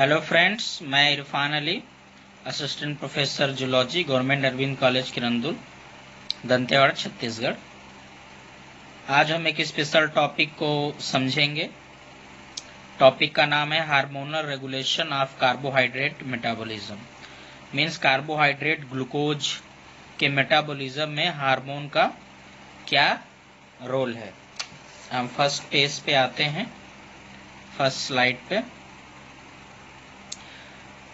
Hello friends, मैं Irfan Ali, assistant professor zoology, government Arvind college Kirandul, Dantewada, Chhattisgarh. आज हम एक स्पेशल टॉपिक को समझेंगे। टॉपिक का नाम है hormonal regulation of carbohydrate metabolism. Means carbohydrate glucose के मेटाबॉलिज्म में हार्मोन का क्या रोल है। हम फर्स्ट पेज पे आते हैं, फर्स्ट स्लाइड पे।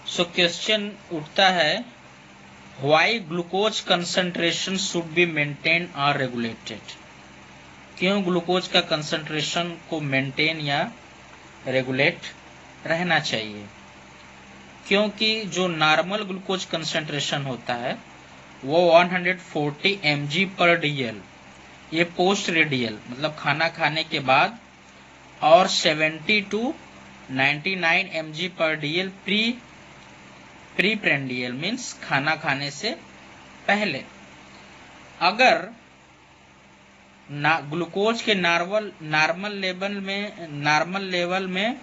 सो क्वेश्चन उठता है, why glucose concentration should be maintain और रेगुलेटेड। क्यों ग्लूकोज का कंसंट्रेशन को मेंटेन या रेगुलेट रहना चाहिए? क्योंकि जो नॉर्मल ग्लूकोज कंसंट्रेशन होता है वो 140 mg/dl, ये पोस्ट रेडियल मतलब खाना खाने के बाद, और 70 to 99 mg/dl pre prandial means खाना खाने से पहले। अगर ग्लूकोज के नॉर्मल लेवल में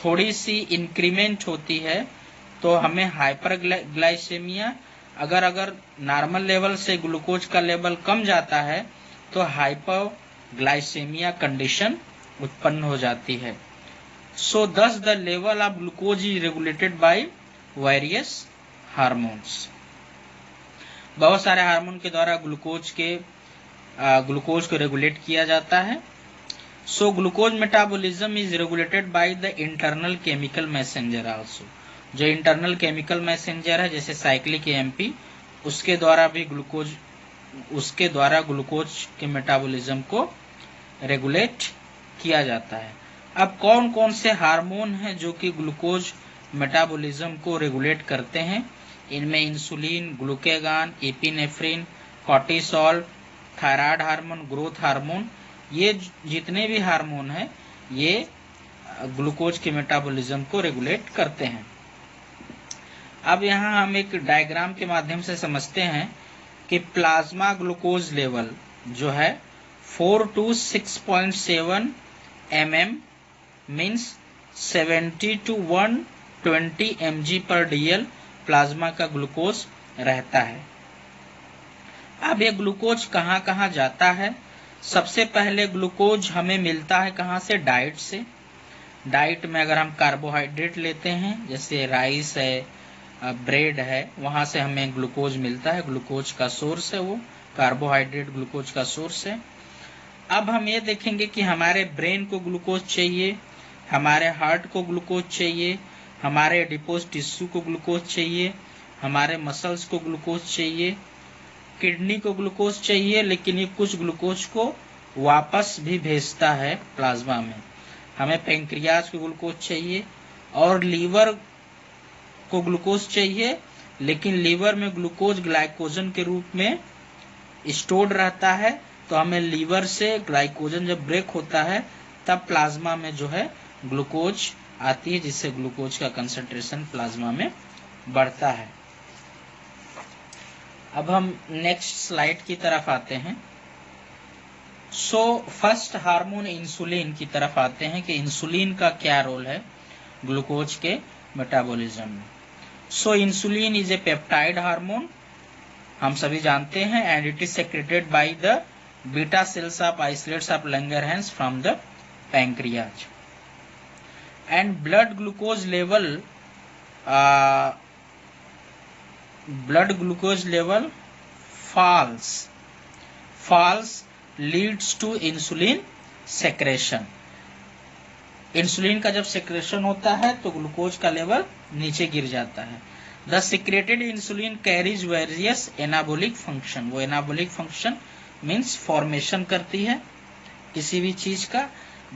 थोड़ी सी इंक्रीमेंट होती है तो हमें हाइपरग्लाइसेमिया, अगर नॉर्मल लेवल से ग्लूकोज का लेवल कम जाता है तो हाइपरग्लाइसेमिया कंडीशन उत्पन्न हो जाती है। सो thus the level of glucose is regulated by various hormones. बहुत सारे हार्मोन के द्वारा ग्लूकोज को रेगुलेट किया जाता है। So glucose metabolism is regulated by the internal chemical messenger also. जो इंटरनल केमिकल मैसेंजर है जैसे साइक्लिक एएमपी, उसके द्वारा ग्लूकोज के मेटाबॉलिज्म को रेगुलेट किया जाता है। अब कौन कौन से हार्मोन हैं जो कि ग्लूकोज मेटाबॉलिज्म को रेगुलेट करते हैं? इनमें insulin, glucagon, epinephrine, cortisol, thyroid hormone, growth hormone, ये जितने भी हार्मोन हैं ये ग्लूकोज के मेटाबॉलिज्म को रेगुलेट करते हैं। अब यहाँ हम एक डायग्राम के माध्यम से समझते हैं कि प्लाज्मा ग्लूकोज लेवल जो है 4 to 6.7 mm means 70 to 120 mg/dl plasma का ग्लूकोज रहता है। अब ये ग्लूकोज कहाँ कहाँ जाता है? सबसे पहले ग्लूकोज हमें मिलता है कहाँ से? डाइट से। डाइट में अगर हम कार्बोहाइड्रेट लेते हैं जैसे राइस है, ब्रेड है, वहां से हमें ग्लूकोज मिलता है। ग्लूकोज का सोर्स है वो, कार्बोहाइड्रेट ग्लूकोज का सोर्स है। अब हम ये देखेंगे कि हमारे ब्रेन को ग्लूकोज चाहिए, हमारे हार्ट को ग्लूकोज चाहिए, हमारे एडिपोज टिश्यू को ग्लूकोज चाहिए, हमारे मसल्स को ग्लूकोज चाहिए, किडनी को ग्लूकोज चाहिए, लेकिन ये कुछ ग्लूकोज को वापस भी भेजता है प्लाज्मा में। हमें पैंक्रियाज को ग्लूकोज चाहिए और लीवर को ग्लूकोज चाहिए, लेकिन लीवर में ग्लूकोज ग्लाइकोजन के रूप में स्टोर्ड रहता है, तो हमें लीवर से ग्लाइकोजन जब ब्रेक होता है तब प्लाज्मा में जो है ग्लूकोज आती है, जिससे ग्लूकोज का कंसंट्रेशन प्लाज्मा में बढ़ता है। अब हम नेक्स्ट स्लाइड की तरफ आते हैं। सो फर्स्ट हार्मोन इंसुलिन की तरफ आते हैं कि इंसुलिन का क्या रोल है ग्लूकोज के मेटाबॉलिज्म में। So insulin is a peptide hormone, हम सभी जानते हैं, and it is secreted by the beta cells of isolates of Langerhans from the pancreas. And blood glucose level falls leads to insulin secretion। Insulin का जब secretion होता है तो glucose का लेवल नीचे गिर जाता है। The secreted insulin carries various anabolic function. वो एनाबोलिक फंक्शन मीन्स फॉर्मेशन करती है किसी भी चीज का।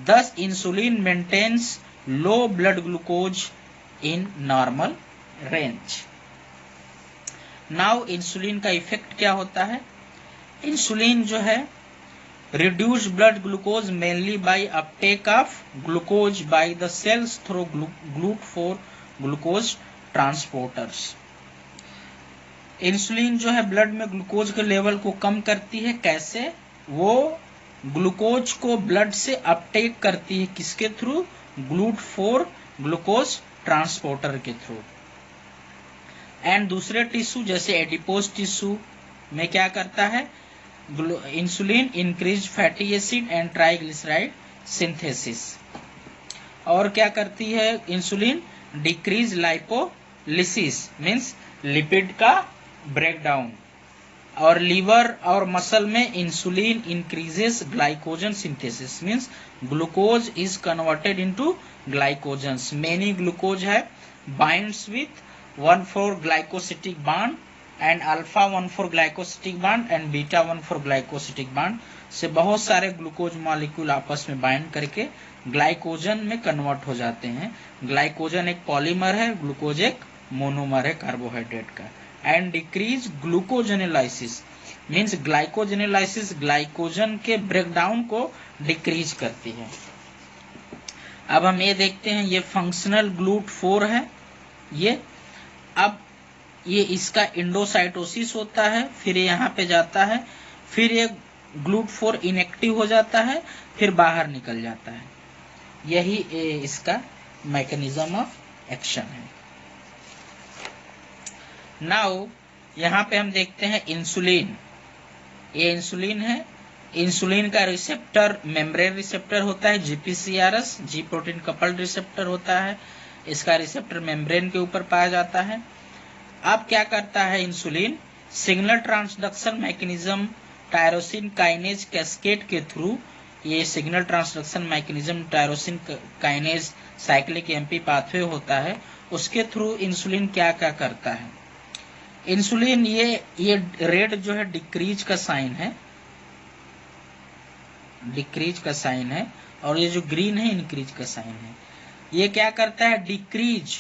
Thus insulin maintains low blood glucose in normal range. Now insulin का इफेक्ट क्या होता है? इंसुलिन जो है reduce blood glucose mainly by uptake of glucose by the cells through GLUT4 glucose transporters. Insulin जो है ब्लड में ग्लूकोज के लेवल को कम करती है। कैसे? वो ग्लूकोज को ब्लड से अपटेक करती है, किसके थ्रू? GLUT4 ग्लूकोज ट्रांसपोर्टर के थ्रू। एंड दूसरे टिश्यू जैसे एडिपोज टिश्यू में क्या करता है, insulin increase fatty acid and triglyceride synthesis. और क्या करती है insulin, decrease lipolysis means lipid का ब्रेकडाउन। और लीवर और मसल में insulin increases glycogen synthesis means glucose is converted into glycogens. Many glucose है binds with 1,4 glycosidic bond and alpha 1,4 glycosidic bond and beta 1,4 glycosidic bond से बहुत सारे glucose molecule आपस में बाइंड करके ग्लाइकोजन में कन्वर्ट हो जाते हैं। ग्लाइकोजन एक पॉलीमर है, ग्लूकोज एक मोनोमर है कार्बोहाइड्रेट का। एंड डिक्रीज ग्लूकोजेनेलाइसिस मींस ग्लाइकोजेनेलाइसिस ग्लाइकोजन के ब्रेकडाउन को डिक्रीज करती है। अब हम ये देखते हैं, ये फंक्शनल GLUT4 है। ये अब ये इसका इंडोसाइटोसिस होता है, फिर यहाँ पे जाता है, फिर ये GLUT4 इनएक्टिव हो जाता है, फिर बाहर निकल जाता है। यही इसका मैकेनिज्म ऑफ एक्शन है। नाउ यहाँ पे हम देखते हैं इंसुलिन। ये इंसुलिन है, इंसुलिन का रिसेप्टर मेम्ब्रेन रिसेप्टर होता है, GPCRS जी प्रोटीन कपल्ड रिसेप्टर होता है। इसका रिसेप्टर मेम्ब्रेन के ऊपर पाया जाता है। अब क्या करता है insulin, signal transduction mechanism tyrosine kinase cascade के थ्रू, ये signal transduction mechanism tyrosine kinase cyclic MP pathway होता है, उसके थ्रू इंसुलिन क्या क्या करता है। इंसुलिन ये रेड जो है डिक्रीज का साइन है, डिक्रीज का साइन है, और ये जो ग्रीन है इंक्रीज का साइन है। ये क्या करता है, decrease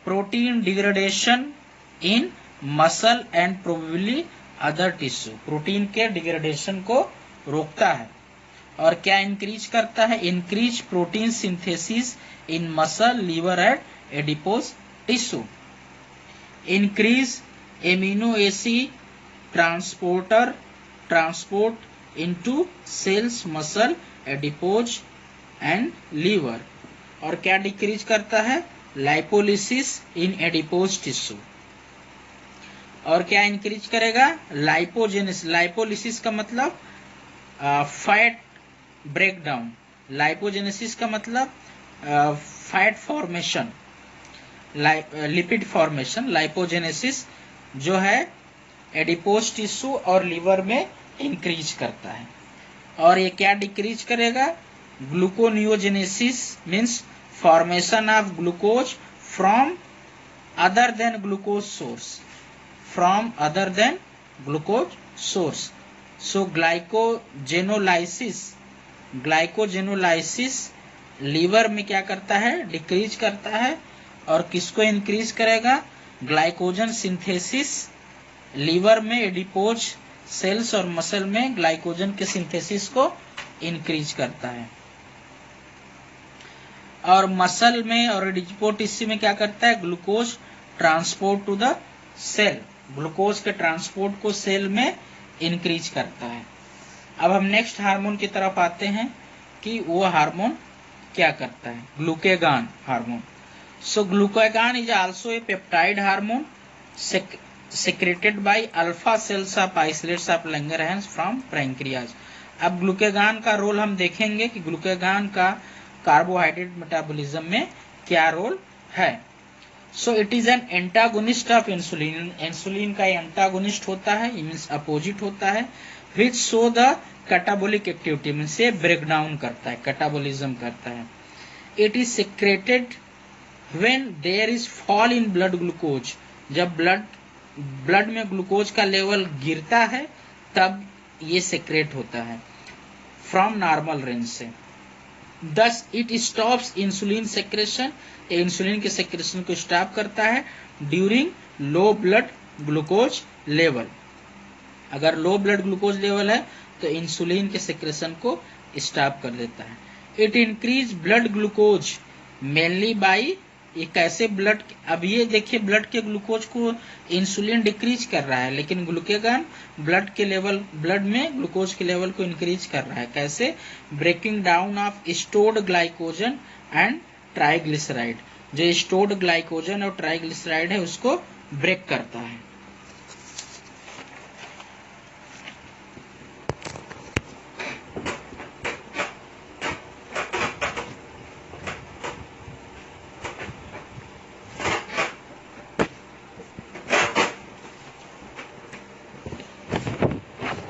protein degradation in muscle and probably other tissue, protein के डिग्रेडेशन को रोकता है। और क्या इंक्रीज करता है, increase protein synthesis in muscle liver and adipose tissue, increase amino acid transport into cells muscle adipose and liver. और क्या डिक्रीज करता है, लाइपोलिसिस इन एडिपोज टिश्यू। और क्या इंक्रीज करेगा, लाइपोजेनेसिस। लाइपोलिसिस का मतलब फैट ब्रेकडाउन, लाइपोजेनेसिस का मतलब fat formation, lipid formation. Lipogenesis जो है एडिपोज टिश्यू और लीवर में इंक्रीज करता है। और ये क्या डिक्रीज करेगा, gluconeogenesis means formation of glucose from other than glucose source, from other than glucose source. So glycogenolysis liver में क्या करता है, डिक्रीज करता है। और किसको इंक्रीज करेगा, ग्लाइकोजन सिंथेसिस लीवर में एडिपोज सेल्स और मसल में ग्लाइकोजन के सिंथेसिस को इंक्रीज करता है। और मसल में और एडिपोज टिश्यू में क्या करता है, glucose transport to the cell, glucose के ट्रांसपोर्ट को सेल में इंक्रीज करता है। अब हम नेक्स्ट हार्मोन की तरफ आते हैं कि वो हार्मोन क्या करता है, glucagon hormone. So glucagon is also a peptide hormone secreted by alpha cells of isolates of Langerhans from pancreas। अब ग्लूकेगान का रोल हम देखेंगे कि ग्लूकेगान का कार्बोहाइड्रेट मेटाबॉलिज्म में क्या रोल है। So it is an antagonist of insulin, insulin का एंटागोनिस्ट होता है, मींस अपोजिट होता है। Which show the catabolic activity means से ब्रेक डाउन करता है, कैटाबोलिज्म करता है। It is secreted when there is fall in blood glucose, जब ब्लड में ग्लूकोज का लेवल गिरता है तब ये सेक्रेट होता है फ्रॉम नॉर्मल रेंज से। Thus it stops insulin secretion, insulin के सेक्रेशन को स्टॉप करता है ड्यूरिंग लो ब्लड ग्लूकोज लेवल। अगर लो ब्लड ग्लूकोज लेवल है तो इंसुलिन के सेक्रेशन को स्टॉप कर देता है। It increase blood glucose mainly by, ये कैसे ब्लड, अब ये देखिए ब्लड के ग्लूकोज को इंसुलिन डिक्रीज कर रहा है, लेकिन ग्लूकेगान ब्लड के लेवल, ब्लड में ग्लूकोज के लेवल को इंक्रीज कर रहा है। कैसे, breaking down of stored glycogen and triglyceride, जो स्टोर्ड ग्लाइकोजन और ट्राइग्लिसराइड है उसको ब्रेक करता है।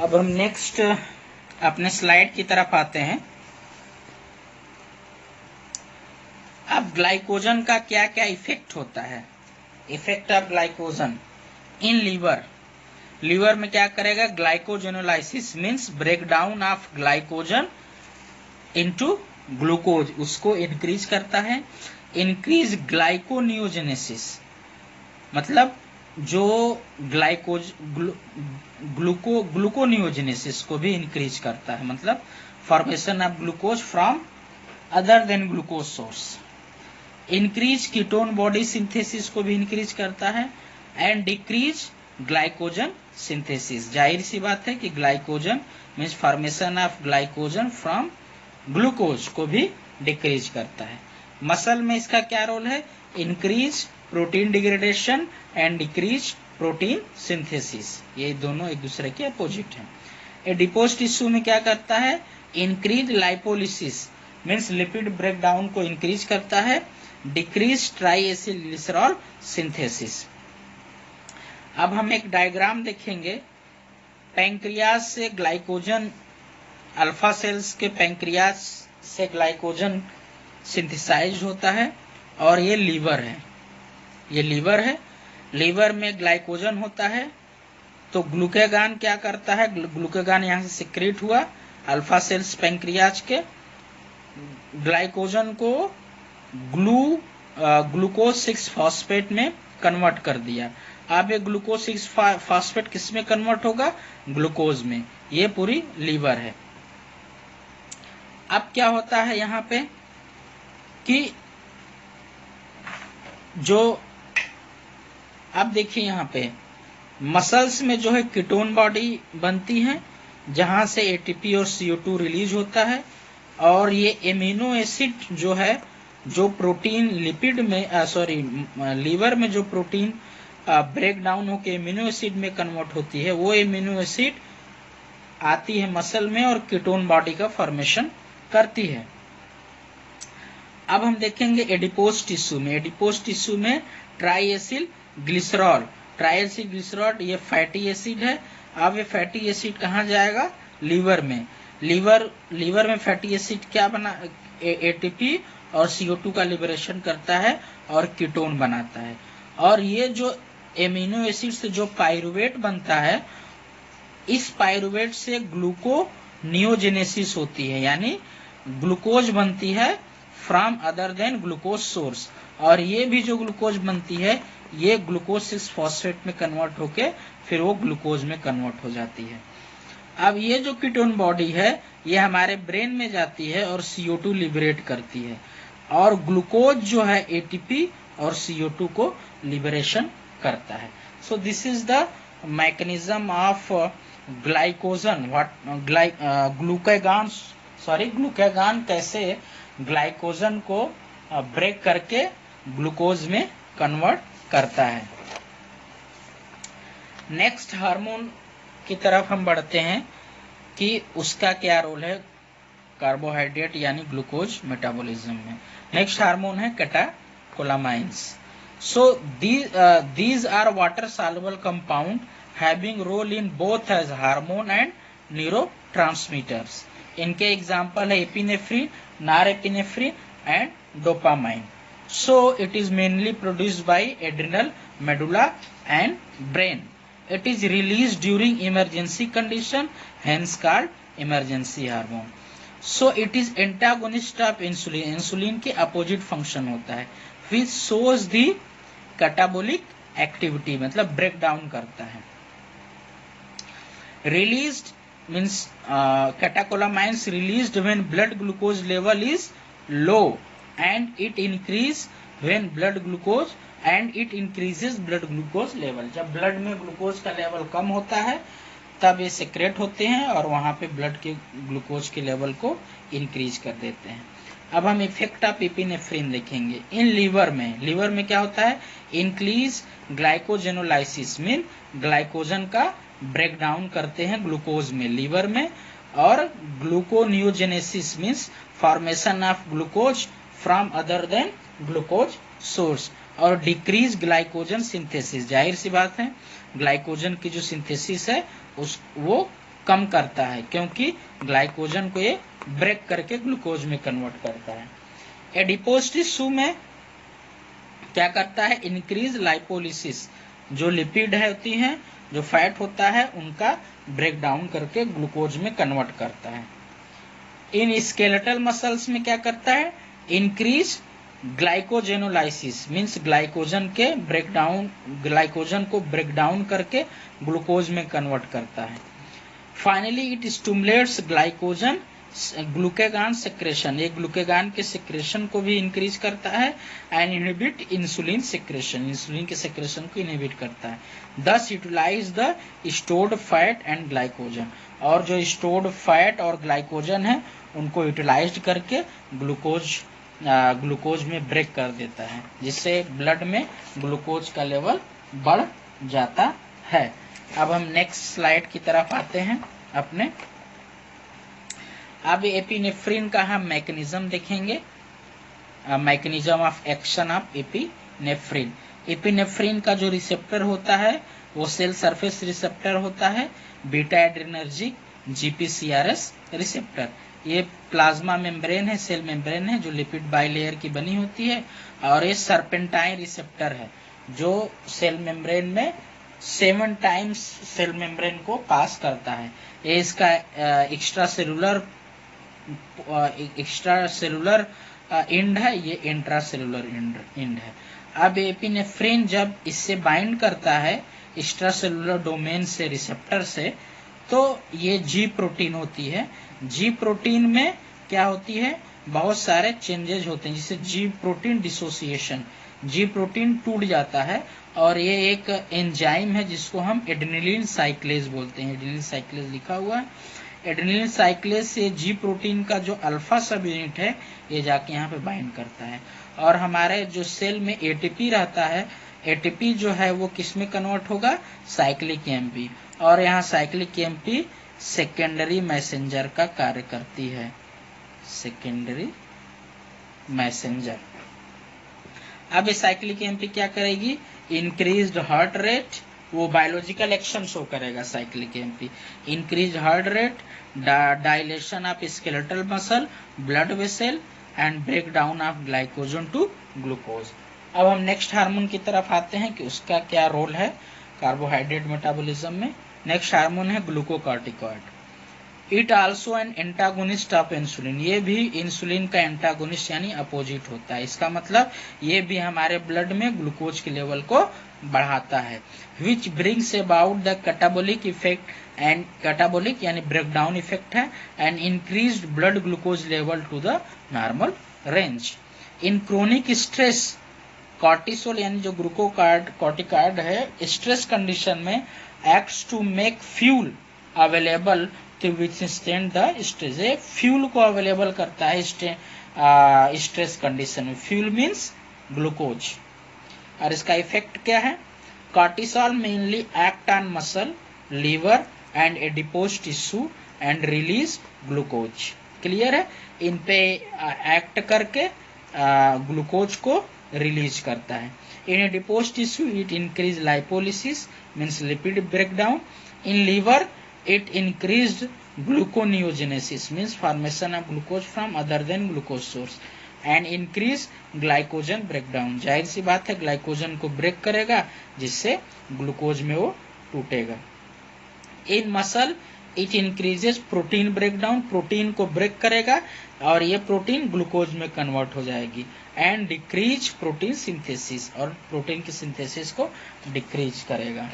अब हम नेक्स्ट अपने स्लाइड की तरफ आते हैं। अब ग्लाइकोजन का क्या क्या इफेक्ट होता है। Effect of glycogen in liver. Liver में क्या करेगा, glycogenolysis means break down of glycogen into glucose, उसको इंक्रीज करता है। इंक्रीज ग्लाइकोनियोजेनेसिस, मतलब जो ग्लूकोनियोजेनेसिस को भी इंक्रीज करता है, मतलब formation of glucose from other than glucose source. Increase ketone body synthesis को भी इंक्रीज करता है। एंड डिक्रीज ग्लाइकोजन सिंथेसिस, जाहिर सी बात है कि glycogen means formation of glycogen from glucose को भी डिक्रीज करता है। मसल में इसका क्या रोल है, increase protein degradation and decrease protein synthesis, ये दोनों एक दूसरे के अपोजिट हैं। एडिपोज टिश्यू में क्या करता है, increase lipolysis means lipid breakdown को इंक्रीज करता है। Decrease triacylglycerol synthesis. अब हम एक डायग्राम देखेंगे। पैंक्रियाज से ग्लाइकोजन, अल्फा सेल्स के पैंक्रियाज से ग्लाइकोजन सिंथेसाइज होता है और ये लीवर है, ये लीवर है। लीवर में ग्लाइकोजन होता है तो ग्लूकेगान क्या करता है, ग्लूकेगान यहाँ से सिक्रेट हुआ अल्फा सेल्स पैंक्रियाज के, ग्लाइकोजन को ग्लूकोज 6 फॉस्फेट में कन्वर्ट कर दिया। अब ये ग्लूकोज 6 फॉस्फेट किस में कन्वर्ट होगा, ग्लूकोज में। ये पूरी लीवर है। अब क्या होता है यहाँ पे कि जो अब देखिए यहाँ पे मसल्स में जो है कीटोन बॉडी बनती है जहां से एटीपी और CO2 रिलीज होता है, और ये एमिनो एसिड जो है, जो प्रोटीन लिपिड में लीवर में जो प्रोटीन ब्रेक डाउन होकर एमिनो एसिड में कन्वर्ट होती है, वो एमिनो एसिड आती है मसल में और कीटोन बॉडी का फॉर्मेशन करती है। अब हम देखेंगे एडिपोज टिश्यू में। एडिपोज टिश्यू में ट्राइएसिल ग्लिसरॉल, ट्राइएसिल ग्लिसरॉल ये फैटी एसिड है। अब ये फैटी एसिड कहाँ जाएगा, लीवर में। लीवर में फैटी एसिड क्या बना, एटीपी और CO2 का लिबरेशन करता है और कीटोन बनाता है। और ये जो एमिनो एसिड से जो पाइरुवेट बनता है, इस पाइरुवेट से ग्लूकोनियोजेनेसिस होती है, यानी ग्लूकोज बनती है from other than glucose source. और ये भी जो ग्लूकोज बनती है ये ग्लूकोज 6 फॉस्फेट में कन्वर्ट होके फिर वो ग्लूकोज में कन्वर्ट हो जाती है। अब ये जो कीटोन बॉडी है ये हमारे ब्रेन में जाती है और CO2 लिबरेट करती है, और ग्लूकोज जो है एटीपी और CO2 को लिबरेशन करता है। So this is the mechanism of glycogen, glucagon कैसे ग्लाइकोजन को ब्रेक करके ग्लूकोज में कन्वर्ट करता है। नेक्स्ट हार्मोन की तरफ हम बढ़ते हैं कि उसका क्या रोल है कार्बोहाइड्रेट यानी ग्लूकोज मेटाबॉलिज्म में। नेक्स्ट हार्मोन है catecholamines. So these are water soluble compound having role in both as hormone and neurotransmitters. इनके एग्जाम्पल है epinephrine, norepinephrine and dopamine. So it is mainly produced by adrenal medulla and brain. It is released during emergency condition, hence called emergency hormone. So it is antagonist of insulin. Insulin के opposite function होता है, which shows the catabolic activity, मतलब break down करता है। Released means catecholamines released when blood glucose level is low, and it increase when blood glucose and it increases blood glucose level. जब blood में glucose का level कम होता है तब ये सेक्रेट होते हैं और वहां पे ब्लड के ग्लूकोज के लेवल को इंक्रीज कर देते हैं। अब हम इफेक्ट ऑफ एपिनेफ्रिन देखेंगे इन लीवर में क्या होता है, इंक्रीज ग्लाइकोजेनोलाइसिस मीन ग्लाइकोजन का ब्रेक डाउन करते हैं ग्लूकोज में लीवर में, और gluconeogenesis means formation of glucose from other than glucose source, और डिक्रीज ग्लाइकोजन सिंथेसिस, जाहिर सी बात है ग्लाइकोजन की जो सिंथेसिस है वो कम करता है, क्योंकि ग्लाइकोजन को ये ब्रेक करके ग्लूकोज में कन्वर्ट करता है। एडिपोज टिश्यू में क्या करता है, इंक्रीज लाइपोलिसिस, जो लिपिड होती हैं, जो फैट होता है उनका ब्रेक डाउन करके ग्लूकोज में कन्वर्ट करता है। इन स्केलेटल मसल्स में क्या करता है, इंक्रीज ग्लाइकोजेनोलाइसिस मीन्स ग्लाइकोजन को ब्रेक डाउन करके ग्लूकोज में कन्वर्ट करता है। Finally it stimulates glucagon secretion, ये ग्लूकेगान के सेक्रेशन को भी इंक्रीज करता है, and inhibit insulin secretion, insulin के सेक्रेशन को इनहिबिट करता है। Thus utilize the stored fat and glycogen, और जो स्टोर्ड फैट और ग्लाइकोजन है उनको यूटिलाइज करके ग्लूकोज में ब्रेक कर देता है, जिससे ब्लड में ग्लूकोज का लेवल बढ़ जाता है। अब हम नेक्स्ट स्लाइड की तरफ आते हैं अपने। अब एपिनेफ्रिन का हम मैकेनिज्म देखेंगे, mechanism of action of epinephrine. Epinephrine का जो रिसेप्टर होता है वो सेल सरफेस रिसेप्टर होता है, बीटा एड्रेनर्जिक जीपीसीआरएस रिसेप्टर। ये प्लाज्मा मेम्ब्रेन है, सेल मेम्ब्रेन है जो लिपिड बाइलेयर की बनी होती है, और ये सर्पेंटाइन रिसेप्टर है जो सेल मेम्ब्रेन में 7 टाइम्स सेल मेम्ब्रेन को पास करता है। ये इसका एक्स्ट्रा सेलुलर एंड है, ये इंट्रा सेलुलर एंड है। अब एपिनेफ्रिन जब इससे बाइंड करता है एक्स्ट्रा सेलुलर डोमेन से रिसेप्टर से, तो ये जी प्रोटीन होती है। जी प्रोटीन में क्या होती है, बहुत सारे चेंजेज होते हैं, जिसे जी प्रोटीन डिसोसिएशन, जी प्रोटीन टूट जाता है, और ये एक एंजाइम है जिसको हम एड्रेनलिन साइक्लेज बोलते हैं। एड्रेनलिन साइक्लेज लिखा हुआ है। एड्रेनलिन साइक्लेज से जी प्रोटीन का जो अल्फा सब यूनिट है ये जाके यहाँ पे बाइंड करता है, और हमारे जो सेल में एटीपी रहता है, एटीपी जो है वो किस में कन्वर्ट होगा, साइक्लिक एमपी, और यहाँ साइक्लिक एमपी सेकेंडरी मैसेंजर का कार्य करती है, सेकेंडरी मैसेंजर। अब ये साइक्लिक एमपी क्या करेगी, इंक्रीज्ड हार्ट रेट, वो बायोलॉजिकल एक्शन शो करेगा cyclic AMP, increase heart rate, dilation of skeletal muscle, blood vessel, and break down of glycogen to glucose. अब हम नेक्स्ट हार्मोन की तरफ आते हैं कि उसका क्या रोल है कार्बोहाइड्रेट मेटाबॉलिज्म में। नेक्स्ट हार्मोन है glucocorticoid. It also an antagonist of insulin, ये भी इंसुलिन का एंटागोनिस्ट यानी अपोजिट होता है। इसका मतलब ये भी हमारे ब्लड में ग्लूकोज के लेवल को बढ़ाता है। Which brings about the catabolic effect, and catabolic यानी ब्रेकडाउन इफेक्ट है, and increased blood glucose level to the normal range. In chronic stress, cortisol यानी जो ग्लूकोकॉर्टिकॉइड है स्ट्रेस कंडीशन में acts to make fuel available to withstand the stress, ये fuel को available करता है स्ट्रेस कंडीशन में। Fuel means glucose. और इसका इफेक्ट क्या है, cortisol mainly act on muscle, liver and adipose tissue and release glucose. Clear है, इन पे एक्ट करके ग्लूकोज को रिलीज करता है। In adipose tissue it increase lipolysis means lipid breakdown. In liver it increased gluconeogenesis means formation of glucose from other than glucose source, and increase glycogen breakdown, जाहिर सी बात है glycogen को break करेगा जिससे glucose में वो टूटेगा। In muscle it increases protein breakdown, protein को ब्रेक करेगा और ये प्रोटीन ग्लूकोज में कन्वर्ट हो जाएगी, एंड डिक्रीज प्रोटीन सिंथेसिस, और प्रोटीन की सिंथेसिस को डिक्रीज करेगा।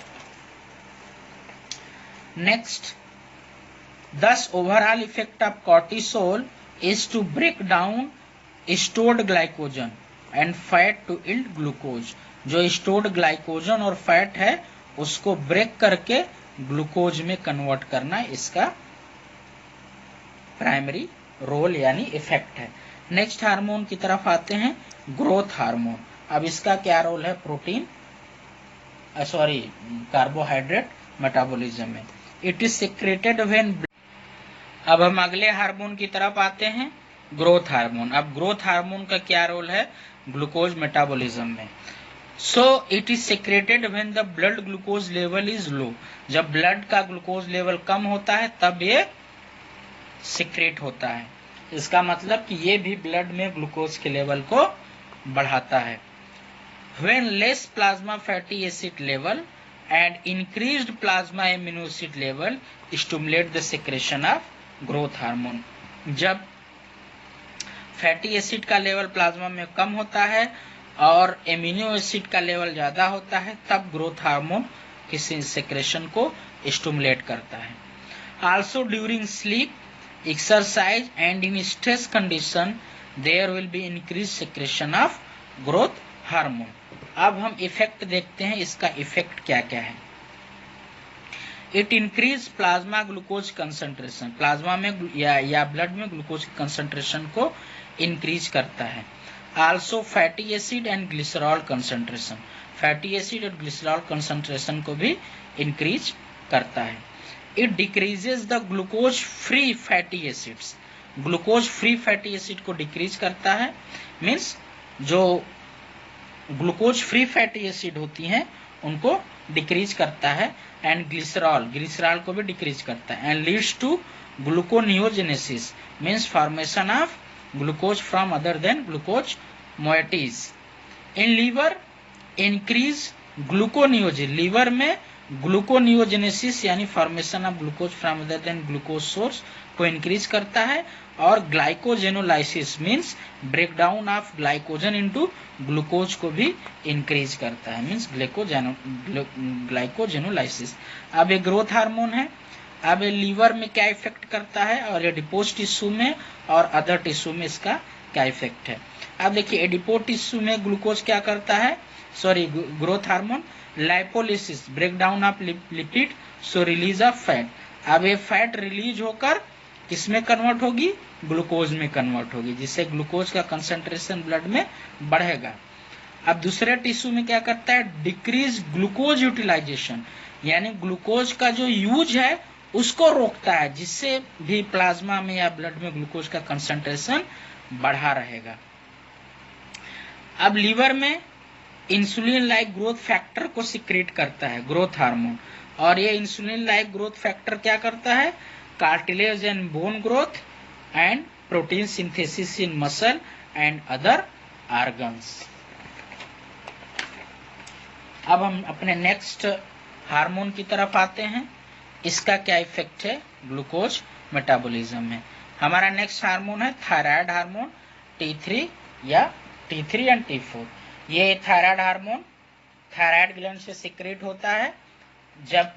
Next, thus overall effect of cortisol is to break down stored glycogen and fat to yield glucose. जो stored glycogen और फैट है उसको ब्रेक करके ग्लूकोज में कन्वर्ट करना इसका प्राइमरी रोल यानी इफेक्ट है। नेक्स्ट हार्मोन की तरफ आते हैं, ग्रोथ हार्मोन। अब इसका क्या रोल है प्रोटीन कार्बोहाइड्रेट मेटाबॉलिज्म में। It is secreted when. अब हम अगले हार्मोन की तरफ आते हैं, ग्रोथ हार्मोन। अब ग्रोथ हार्मोन का क्या रोल है ग्लूकोज मेटाबॉलिज्म में। सो it is secreted when the blood glucose level is low. जब ब्लड का ग्लूकोज लेवल कम होता है तब ये सिक्रेट होता है। इसका मतलब कि ये भी ब्लड में ग्लूकोज के लेवल को बढ़ाता है। When less plasma fatty acid level and increased plasma amino acid level stimulate the secretion of growth hormone। जब फैटी एसिड का लेवल प्लाज्मा में कम होता है और एमिनो एसिड का लेवल ज्यादा होता है तब ग्रोथ हार्मोन किसी सेक्रेशन को स्टिमुलेट करता है। Also during sleep, exercise and in stress condition there will be increase secretion of growth hormone. अब हम इफेक्ट देखते हैं, इसका इफेक्ट क्या क्या है। It increase plasma glucose concentration. Plasma में या ब्लड में ग्लूकोज की कंसंट्रेशन को इंक्रीज करता है। Also fatty acid and glycerol concentration. Fatty acid और ग्लिसरॉल कंसंट्रेशन को भी इंक्रीज करता है। It decreases the glucose free fatty acids. Glucose free fatty acid को डिक्रीज करता है, मीन्स जो ग्लूकोज फ्री फैटी एसिड होती हैं उनको डिक्रीज करता है। एंड ग्लिसरॉल को भी डिक्रीज करता है। And leads to gluconeogenesis, means formation of glucose from other than glucose moieties. In liver increase gluconeogen. Liver में ग्लूकोनियोजेनेसिस यानी formation of glucose from other than glucose source को increase करता है। और glycogenolysis means break down of glycogen into glucose को भी increase करता है, मीन्स ग्लाइकोजेनोलाइसिस। अब ये ग्रोथ हार्मोन है। अब ये लीवर में क्या इफेक्ट करता है और एडिपोज टिश्यू में और अदर टिश्यू में इसका क्या इफेक्ट है। अब देखिए एडिपोज टिश्यू में ग्लूकोज क्या करता है, growth hormone lipolysis, break down of lipid, so release of fat. अब ये फैट रिलीज होकर किसमें कन्वर्ट होगी, ग्लूकोज में कन्वर्ट होगी, जिससे ग्लूकोज का कंसंट्रेशन ब्लड में बढ़ेगा। अब दूसरे टिश्यू में क्या करता है, डिक्रीज ग्लूकोज यूटिलाइजेशन, यानी ग्लूकोज का जो यूज है उसको रोकता है, जिससे भी प्लाज्मा में या ब्लड में ग्लूकोज का कंसंट्रेशन बढ़ा रहेगा। अब लीवर में इंसुलिन लाइक ग्रोथ फैक्टर को सिक्रेट करता है ग्रोथ हार्मोन। और ये इंसुलिन लाइक ग्रोथ फैक्टर क्या करता है, cartilage and bone growth and protein synthesis in muscle and other organs. अब हम अपने नेक्स्ट हार्मोन की तरफ आते हैं, इसका क्या इफेक्ट है ग्लूकोज मेटाबॉलिज्म में। हमारा नेक्स्ट हार्मोन है थायराइड हार्मोन, T3 या T3 एंड T4। ये थायराइड हार्मोन थायराइड ग्लैंड से सिक्रेट होता है। जब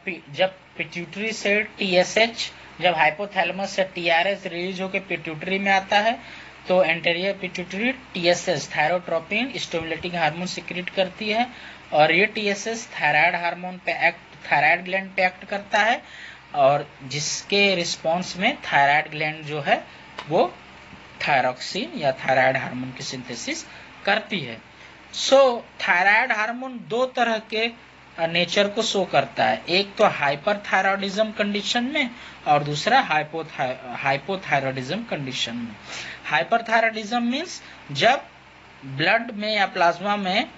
पिट्यूटरी से TSH, जब हाइपोथैलेमस से TRS रिलीज होकर पिट्यूटरी में आता है तो anterior pituitary TSS thyrotropin stimulating hormone secrete करती है। और ये TSS थायराइड हार्मोन पे थायराइड ग्लैंड पे एक्ट करता है, और जिसके रिस्पॉन्स में थायराइड ग्लैंड जो है वो थायरॉक्सिन या थायराइड हार्मोन की सिंथेसिस करती है। सो थायराइड हार्मोन दो तरह के नेचर को शो करता है, एक तो हाइपरथायरॉयडिज्म कंडीशन में और दूसरा हाइपोथायरॉयडिज्म कंडीशन में। हाइपरथायरॉयडिज्म मीन्स जब ब्लड में या प्लाज्मा में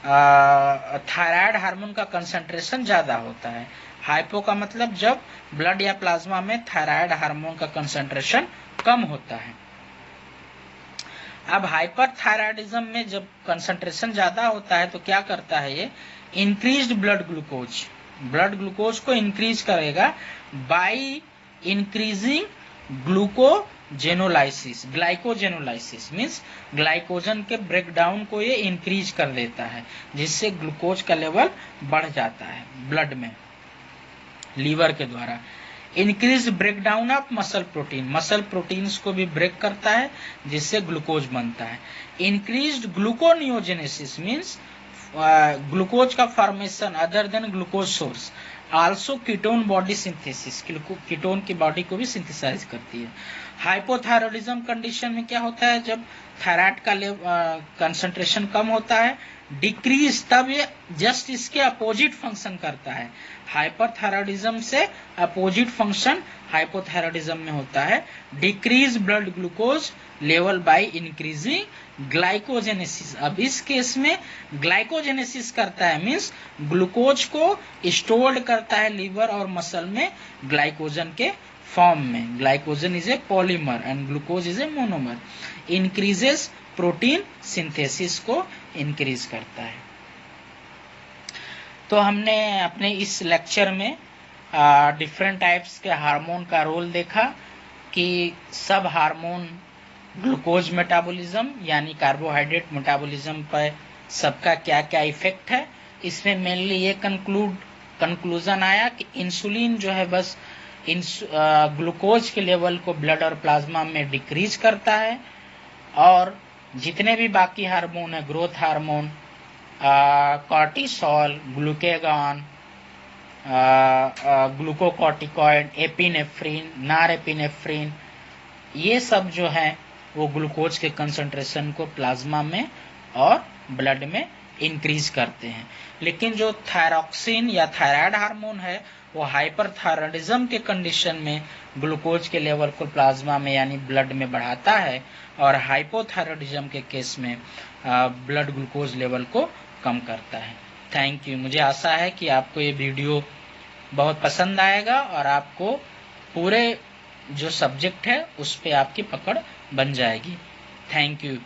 थायराइड हार्मोन का कंसंट्रेशन ज्यादा होता है। हाइपो का मतलब जब ब्लड या प्लाज्मा में थायराइड हार्मोन का कंसंट्रेशन कम होता है। अब हाइपरथायरॉयडिज्म में जब कंसंट्रेशन ज्यादा होता है तो क्या करता है, ये इंक्रीज्ड ब्लड ग्लूकोज को इंक्रीज करेगा by increasing glycogenolysis means glycogen के ब्रेकडाउन को ये इंक्रीज कर देता है, जिससे ग्लूकोज का लेवल बढ़ जाता है ब्लड में लीवर के द्वारा। Increase breakdown of muscle proteins को भी ब्रेक करता है, जिससे ग्लूकोज बनता है। इंक्रीज्ड ग्लूकोनियोजेनेसिस मीन्स ग्लूकोज का formation other than glucose source. Also ketone body synthesis, ketone की बॉडी को भी सिंथेसाइज करती है। हाइपोथायरॉयडिज्म कंडीशन में क्या होता है, जब थायराइड का कंसंट्रेशन कम होता है, डिक्रीज, तब ये जस्ट इसके अपोजिट फंक्शन करता है। हाइपरथायरॉयडिज्म से अपोजिट फंक्शन हाइपोथायरॉयडिज्म में होता है, decrease blood glucose level by increasing glycogenesis. अब इस केस में ग्लाइकोजेनेसिस करता है, मींस ग्लूकोज को स्टोर्ड करता है लीवर और मसल में ग्लाइकोजन के फॉर्म में। Glycogen is a polymer and glucose is a monomer. Increases protein synthesis को इंक्रीज करता है। तो हमने अपने इस लेक्चर में डिफरेंट टाइप्स के हार्मोन का रोल देखा कि सब हार्मोन ग्लूकोज मेटाबॉलिज्म यानी कार्बोहाइड्रेट मेटाबॉलिज्म पर सबका क्या क्या इफेक्ट है। इसमें मेनली ये कंक्लूजन आया कि इंसुलिन जो है बस ग्लूकोज के लेवल को ब्लड और प्लाज्मा में डिक्रीज करता है, और जितने भी बाकी हार्मोन है, growth hormone, cortisol, glucagon, glucocorticoid, epinephrine, norepinephrine, ये सब जो है वो ग्लूकोज के कंसंट्रेशन को प्लाज्मा में और ब्लड में इंक्रीज करते हैं। लेकिन जो थायरॉक्सिन या थायराइड हार्मोन है वो हाइपरथायरॉयडिज्म के कंडीशन में ग्लूकोज के लेवल को प्लाज्मा में यानी ब्लड में बढ़ाता है, और हाइपोथायरॉयडिज्म के केस में ब्लड ग्लूकोज लेवल को कम करता है। Thank you. मुझे आशा है कि आपको ये वीडियो बहुत पसंद आएगा और आपको पूरे जो सब्जेक्ट है उस पे आपकी पकड़ बन जाएगी। Thank you.